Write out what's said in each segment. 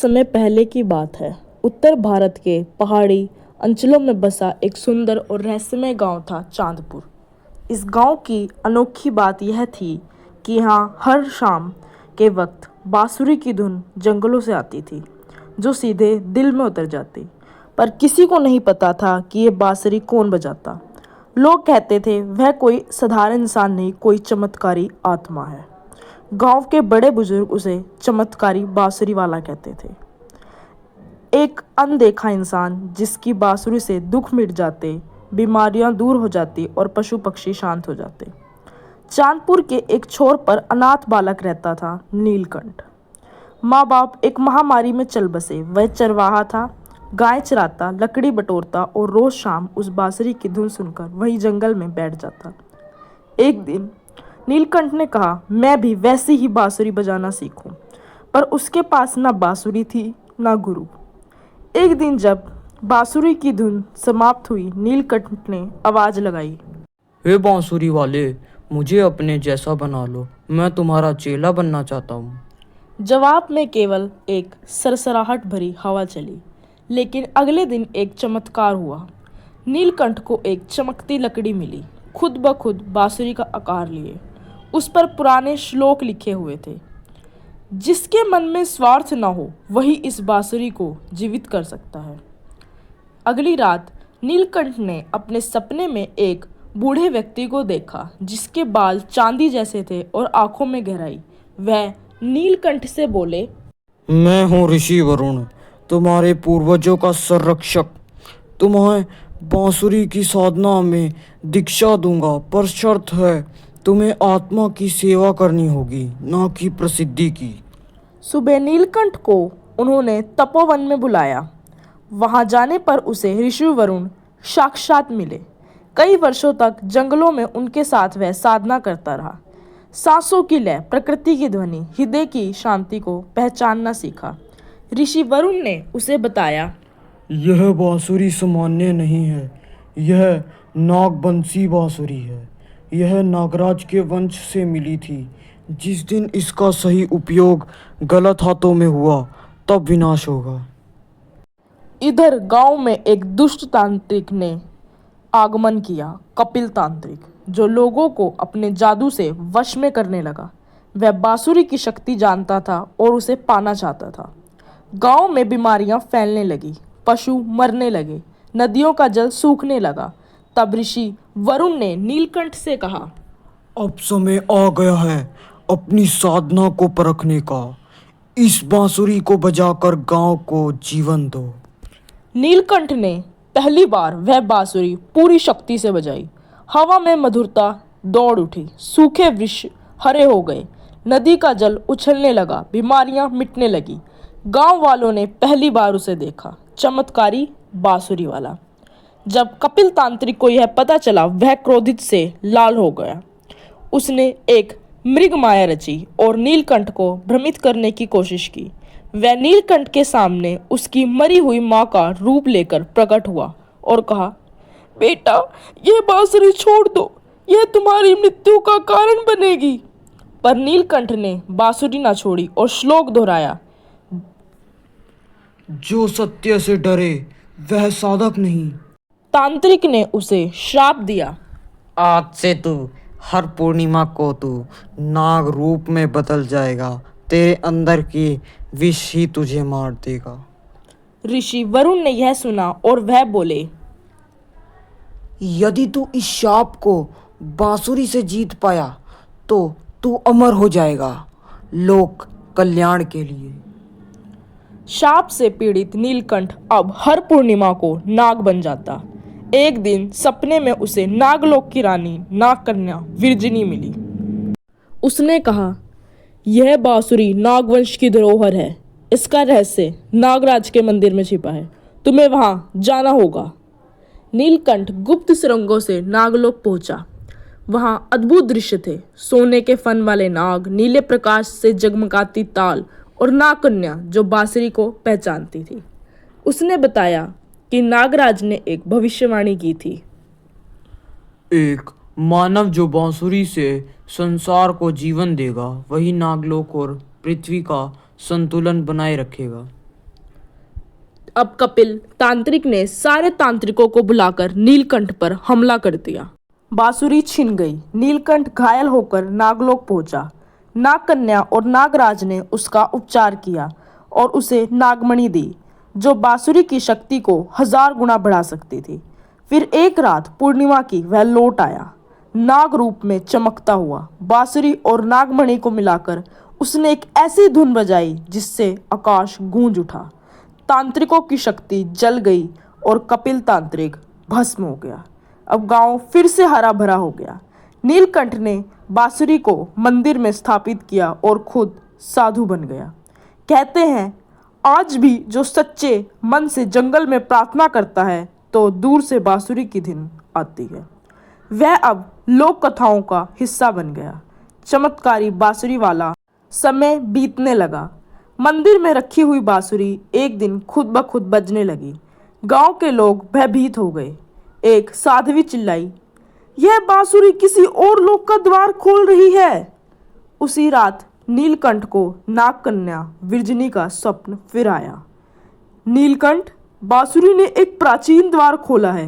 समय पहले की बात है। उत्तर भारत के पहाड़ी अंचलों में बसा एक सुंदर और रहस्यमय गांव था चांदपुर। इस गांव की अनोखी बात यह थी कि यहाँ हर शाम के वक्त बांसुरी की धुन जंगलों से आती थी, जो सीधे दिल में उतर जाती। पर किसी को नहीं पता था कि ये बांसुरी कौन बजाता। लोग कहते थे वह कोई साधारण इंसान नहीं, कोई चमत्कारी आत्मा है। गांव के बड़े बुजुर्ग उसे चमत्कारी बांसुरी वाला कहते थे। एक अनदेखा इंसान जिसकी बांसुरी से दुख मिट जाते, बीमारियां दूर हो जाती और पशु पक्षी शांत हो जाते। चांदपुर के एक छोर पर अनाथ बालक रहता था, नीलकंठ। माँ बाप एक महामारी में चल बसे। वह चरवाहा था, गाय चराता, लकड़ी बटोरता और रोज शाम उस बांसुरी की धुन सुनकर वही जंगल में बैठ जाता। एक दिन नीलकंठ ने कहा, मैं भी वैसी ही बांसुरी बजाना सीखूं। पर उसके पास ना बांसुरी थी ना गुरु। एक दिन जब बांसुरी की धुन समाप्त हुई, नीलकंठ ने आवाज लगाई, हे बांसुरी वाले, मुझे अपने जैसा बना लो, मैं तुम्हारा चेला बनना चाहता हूँ। जवाब में केवल एक सरसराहट भरी हवा चली। लेकिन अगले दिन एक चमत्कार हुआ। नीलकंठ को एक चमकती लकड़ी मिली, खुद ब खुद बांसुरी का आकार लिए। उस पर पुराने श्लोक लिखे हुए थे, जिसके मन में स्वार्थ न हो वही इस बांसुरी को जीवित कर सकता है। अगली रात नीलकंठ ने अपने सपने में एक बूढ़े व्यक्ति को देखा, जिसके बाल चांदी जैसे थे और आंखों में गहराई। वह नीलकंठ से बोले, मैं हूँ ऋषि वरुण, तुम्हारे पूर्वजों का संरक्षक। तुम्हें बांसुरी की साधना में दीक्षा दूंगा, पर शर्त है तुम्हें आत्मा की सेवा करनी होगी, ना कि प्रसिद्धि की। सुबह नीलकंठ को उन्होंने तपोवन में बुलाया। वहां जाने पर उसे ऋषि वरुण साक्षात मिले। कई वर्षों तक जंगलों में उनके साथ वह साधना करता रहा। सांसों की लय, प्रकृति की ध्वनि, हृदय की शांति को पहचानना सीखा। ऋषि वरुण ने उसे बताया, यह बांसुरी सामान्य नहीं है, यह नागबंसी बांसुरी है। यह नागराज के वंश से मिली थी। जिस दिन इसका सही उपयोग गलत हाथों में हुआ, तब विनाश होगा। इधर गांव में एक दुष्ट तांत्रिक ने आगमन किया, कपिल तांत्रिक, जो लोगों को अपने जादू से वश में करने लगा। वह बांसुरी की शक्ति जानता था और उसे पाना चाहता था। गांव में बीमारियां फैलने लगी, पशु मरने लगे, नदियों का जल सूखने लगा। तब ऋषि वरुण ने नीलकंठ से कहा, अब समय आ गया है अपनी साधना को परखने का। इस बांसुरी को बजाकर गांव को जीवन दो। नीलकंठ ने पहली बार वह बांसुरी पूरी शक्ति से बजाई। हवा में मधुरता दौड़ उठी, सूखे वृक्ष हरे हो गए, नदी का जल उछलने लगा, बीमारियां मिटने लगी। गांव वालों ने पहली बार उसे देखा, चमत्कारी बांसुरी वाला। जब कपिल तांत्रिक को यह पता चला, वह क्रोधित से लाल हो गया। उसने एक मृग माया रची और नीलकंठ को भ्रमित करने की कोशिश की। वह नीलकंठ के सामने उसकी मरी हुई माँ का रूप लेकर प्रकट हुआ और कहा, बेटा, यह बांसुरी छोड़ दो, यह तुम्हारी मृत्यु का कारण बनेगी। पर नीलकंठ ने बांसुरी ना छोड़ी और श्लोक दोहराया, जो सत्य से डरे वह साधक नहीं। तांत्रिक ने उसे श्राप दिया, आज से तू हर पूर्णिमा को तू नाग रूप में बदल जाएगा। तेरे अंदर की विष ही तुझे मार देगा। ऋषि वरुण ने यह सुना और वह बोले, यदि तू इस शाप को बांसुरी से जीत पाया तो तू अमर हो जाएगा, लोक कल्याण के लिए। शाप से पीड़ित नीलकंठ अब हर पूर्णिमा को नाग बन जाता। एक दिन सपने में उसे नागलोक की रानी नागकन्या विरजिनी मिली। उसने कहा, यह बांसुरी नागवंश की धरोहर है। इसका रहस्य नागराज के मंदिर में छिपा है। तुम्हें वहां जाना होगा। नीलकंठ गुप्त सुरंगों से नागलोक पहुंचा। वहां अद्भुत दृश्य थे, सोने के फन वाले नाग, नीले प्रकाश से जगमगाती ताल और नागकन्या जो बांसुरी को पहचानती थी। उसने बताया कि नागराज ने एक भविष्यवाणी की थी, एक मानव जो बांसुरी से संसार को जीवन देगा, वही नागलोक और पृथ्वी का संतुलन बनाए रखेगा। अब कपिल तांत्रिक ने सारे तांत्रिकों को बुलाकर नीलकंठ पर हमला कर दिया। बांसुरी छिन गई। नीलकंठ घायल होकर नागलोक पहुंचा। नागकन्या और नागराज ने उसका उपचार किया और उसे नागमणि दी, जो बांसुरी की शक्ति को 1000 गुना बढ़ा सकती थी। फिर एक रात पूर्णिमा की वह लौट आया, नाग रूप में चमकता हुआ। बांसुरी और नागमणि को मिलाकर उसने एक ऐसी धुन बजाई जिससे आकाश गूंज उठा। तांत्रिकों की शक्ति जल गई और कपिल तांत्रिक भस्म हो गया। अब गांव फिर से हरा भरा हो गया। नीलकंठ ने बांसुरी को मंदिर में स्थापित किया और खुद साधु बन गया। कहते हैं आज भी जो सच्चे मन से जंगल में प्रार्थना करता है तो दूर से बांसुरी की धुन आती है। वह अब लोक कथाओं का हिस्सा बन गया। चमत्कारी बांसुरी वाला समय बीतने लगा। मंदिर में रखी हुई बांसुरी एक दिन खुद ब खुद बजने लगी। गांव के लोग भयभीत हो गए। एक साध्वी चिल्लाई, यह बांसुरी किसी और लोक का द्वार खोल रही है। उसी रात नीलकंठ को नागकन्या विरजनी का स्वप्न फिर आया। नीलकंठ, बांसुरी ने एक प्राचीन द्वार खोला है।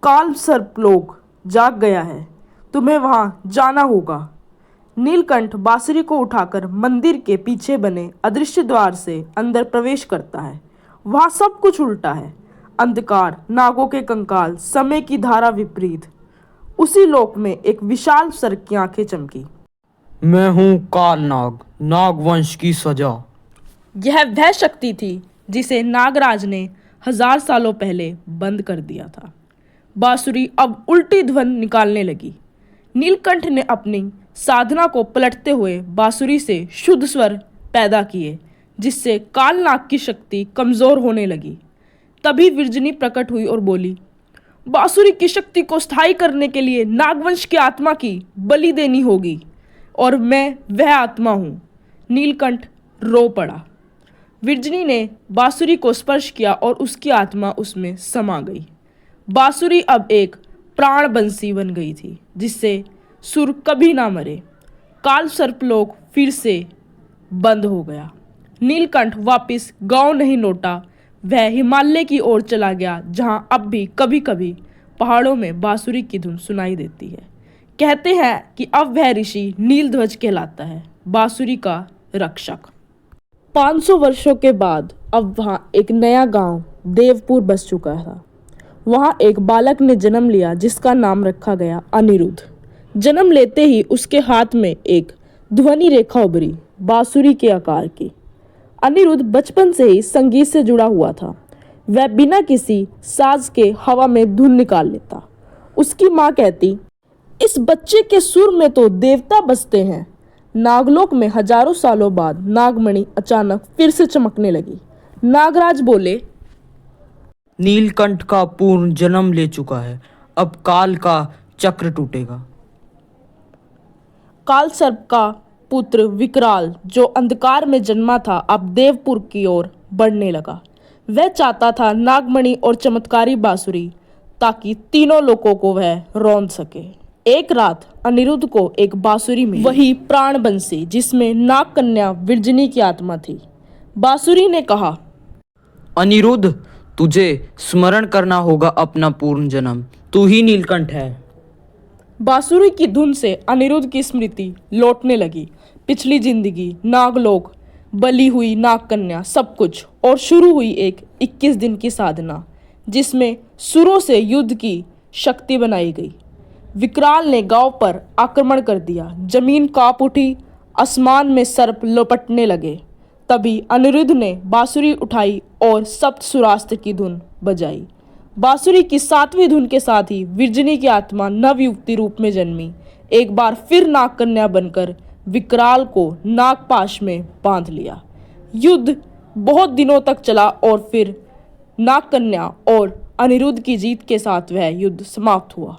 काल सर्प लोक जाग गया है, तुम्हें वहां जाना होगा। नीलकंठ बांसुरी को उठाकर मंदिर के पीछे बने अदृश्य द्वार से अंदर प्रवेश करता है। वहां सब कुछ उल्टा है। अंधकार, नागों के कंकाल, समय की धारा विपरीत। उसी लोक में एक विशाल सर्प की आंखें चमकी। मैं हूँ कालनाग, नागवंश की सजा। यह वह शक्ति थी जिसे नागराज ने 1000 सालों पहले बंद कर दिया था। बांसुरी अब उल्टी ध्वन निकालने लगी। नीलकंठ ने अपनी साधना को पलटते हुए बांसुरी से शुद्ध स्वर पैदा किए, जिससे कालनाग की शक्ति कमजोर होने लगी। तभी विरजनी प्रकट हुई और बोली, बांसुरी की शक्ति को स्थायी करने के लिए नागवंश की आत्मा की बलि देनी होगी, और मैं वह आत्मा हूँ। नीलकंठ रो पड़ा। विरजनी ने बांसुरी को स्पर्श किया और उसकी आत्मा उसमें समा गई। बांसुरी अब एक प्राण बंसी बन गई थी, जिससे सुर कभी ना मरे। काल सर्पलोक फिर से बंद हो गया। नीलकंठ वापस गांव नहीं लौटा। वह हिमालय की ओर चला गया, जहां अब भी कभी कभी पहाड़ों में बांसुरी की धुन सुनाई देती है। कहते हैं कि अब वह ऋषि नीलध्वज कहलाता है, बांसुरी का रक्षक। 500 वर्षों के बाद अब वहां एक नया गांव देवपुर बस चुका था। वहां एक बालक ने जन्म लिया, जिसका नाम रखा गया अनिरुद्ध। जन्म लेते ही उसके हाथ में एक ध्वनि रेखा उभरी, बांसुरी के आकार की। अनिरुद्ध बचपन से ही संगीत से जुड़ा हुआ था। वह बिना किसी साज के हवा में धुन निकाल लेता। उसकी माँ कहती, इस बच्चे के सुर में तो देवता बसते हैं। नागलोक में हजारों सालों बाद नागमणि अचानक फिर से चमकने लगी। नागराज बोले, नीलकंठ का पूर्ण जन्म ले चुका है, अब काल का चक्र टूटेगा। काल सर्प का पुत्र विकराल, जो अंधकार में जन्मा था, अब देवपुर की ओर बढ़ने लगा। वह चाहता था नागमणि और चमत्कारी बांसुरी, ताकि तीनों लोगों को वह रौंद सके। एक रात अनिरुद्ध को एक बांसुरी में वही प्राण बंसी, जिसमें नागकन्या विरजनी की आत्मा थी। बांसुरी ने कहा, अनिरुद्ध, तुझे स्मरण करना होगा अपना पूर्ण जन्म। तू ही नीलकंठ है। बांसुरी की धुन से अनिरुद्ध की स्मृति लौटने लगी। पिछली जिंदगी, नागलोक, बली हुई नागकन्या, सब कुछ। और शुरू हुई एक 21 दिन की साधना, जिसमें सुरों से युद्ध की शक्ति बनाई गई। विकराल ने गांव पर आक्रमण कर दिया। जमीन कांप उठी, आसमान में सर्प लपटने लगे। तभी अनिरुद्ध ने बांसुरी उठाई और सप्त सुरास्त्र की धुन बजाई। बांसुरी की 7वीं धुन के साथ ही विरजनी की आत्मा नवयुवती रूप में जन्मी। एक बार फिर नागकन्या बनकर विकराल को नागपाश में बांध लिया। युद्ध बहुत दिनों तक चला और फिर नागकन्या और अनिरुद्ध की जीत के साथ वह युद्ध समाप्त हुआ।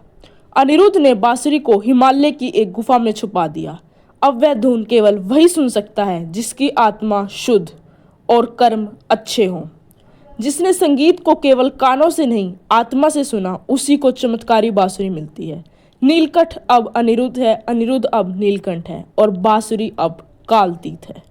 अनिरुद्ध ने बांसुरी को हिमालय की एक गुफा में छुपा दिया। अब वह धुन केवल वही सुन सकता है जिसकी आत्मा शुद्ध और कर्म अच्छे हों। जिसने संगीत को केवल कानों से नहीं, आत्मा से सुना, उसी को चमत्कारी बांसुरी मिलती है। नीलकंठ अब अनिरुद्ध है, अनिरुद्ध अब नीलकंठ है, और बांसुरी अब कालतीत है।